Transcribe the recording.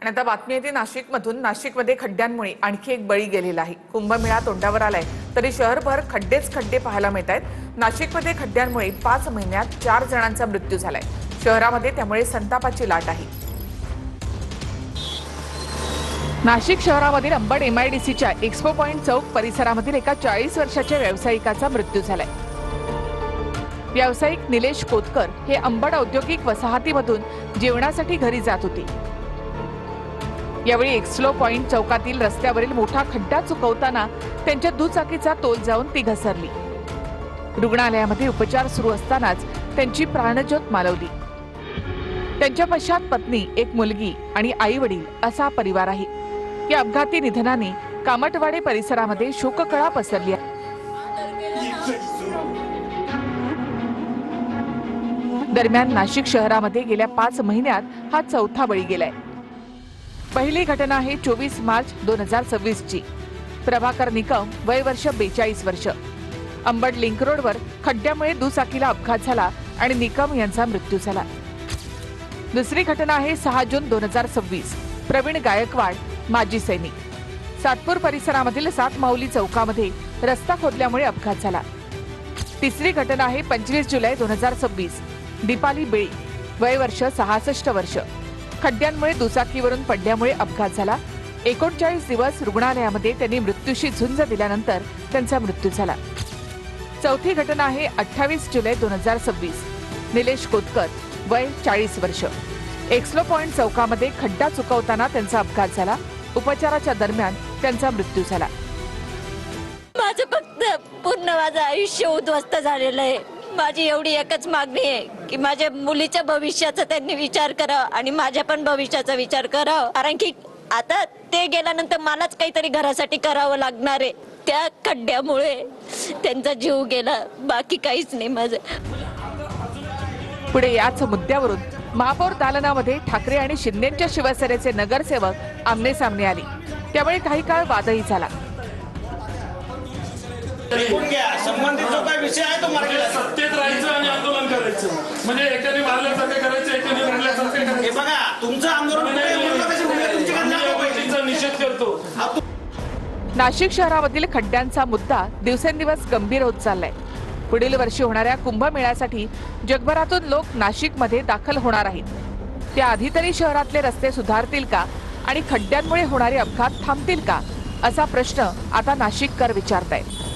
आणि आता बातमी येते नाशिकमधून। नाशिकमध्ये खड्ड्यांमुळे आणखी एक बळी गेलेला आहे। कुंभमेळा तोंडावर आलाय तरी शहरभर खड्डेच खड्डे पाहायला मिळत आहेत। नाशिकमध्ये खड्ड्यांमुळे 5 महिन्यात 4 जणांचा मृत्यू झालाय। शहरामध्ये त्यामुळे संतापाची लाट आहे। नाशिक शहरामधील अंबड MIDCच्या एक्स्पो पॉइंट चौक परिसरामधील एका 40 वर्षाच्या व्यावसायिकाचा मृत्यू झालाय। व्यावसायिक निलेश कोतकर हे अंबड औद्योगिक वसाहतीमधून जेवणासाठी घरी जात होते। यावेळी एक्स्पो पॉइंट चौकातील रस्त्यावरील मोठा खड्डा चुकवताना त्यांच्या दुचाकीचा तोल जाऊन ती घसरली। रुग्णालयामध्ये उपचार सुरू असतानाच त्यांची प्राणज्योत मालवली। त्यांच्या पश्चात पत्नी, एक मुलगी आणि आई-वडील असा परिवार आहे। या अपघाती निधनाने कामटवाडे परिसरामध्ये शोककळा पसरली आहे। दरम्यान नाशिक शहरामध्ये गेल्या 5 महिन्यात हा चौथा बळी गेलाय। पहिली घटना आहे 24 मार्च 2026 ची। प्रभाकर निकम, वय वर्ष 42 वर्ष। अंबड लिंक रोडवर खड्ड्यामुळे दुचाकीला अपघात झाला आणि निकम यांचा मृत्यू झाला। दुसरी घटना आहे 6 जून 2026। प्रवीण गायकवाड, माजी सैनिक। सातपूर परिसरामधील 7 माऊली चौकामध्ये रस्ता खोदल्यामुळे अपघात झाला। तिसरी घटना आहे 25 जुलै 2026। दीपाली बेळी, वय वर्ष 66 वर्ष। खड्ड्यांमुळे दुचाकीवरून पडल्यामुळे अपघात झाला। 39 दिवस रुग्णालयामध्ये त्यांनी मृत्यूशी झुंज दिल्यानंतर त्यांचा मृत्यू झाला। चौथी घटना आहे 28 जुलै 2026। निलेश कोतकर, वय 40 वर्ष। एक्स्पो पॉइंट चौकामध्ये खड्डा चुकवताना त्यांचा अपघात झाला। उपचाराच्या दरम्यान त्यांचा मृत्यू झाला। माझं फक्त पूर्ण माझं आयुष्य उद्ध्वस्त झालेलं आहे। माझी एवढी एकच मागणी आहे की माझ्या मुलीच्या भविष्याचा त्यांनी विचार करावा आणि माझ्या पण भविष्याचा विचार करावा, कारण की आता ते गेल्यानंतर मलाच काहीतरी घरासाठी करावं लागणार आहे। त्या खड्ड्यामुळे त्यांचा जीव गेला, बाकी काहीच नाही माझं। पुढे याच मुद्द्यावरून महापौर दालनामध्ये ठाकरे आणि शिंदेच्या शिवसेनेचे नगरसेवक आमने सामने आले। त्यामुळे काही काळ वादही झाला। संबंधित जो काही विषय आहे तो मार्केट सत्तेत राहायचं आणि आंदोलन करायचं, म्हणजे एकाने मारल्यासारखे करायचं, एकाने मारल्यासारखे करायचं। हे बघा, तुमचं आंदोलन निषेध करतो। नाशिक शहरामधील खड्ड्यांचा मुद्दा दिवसेंदिवस गंभीर होत चाललाय। पुढील वर्षी होणाऱ्या कुंभमेळ्यासाठी जगभरातून लोक नाशिकमध्ये दाखल होणार आहेत। त्याआधी तरी शहरातले रस्ते सुधारतील का आणि खड्ड्यांमुळे होणारे अपघात थांबतील का, असा प्रश्न आता नाशिककर विचारतायत।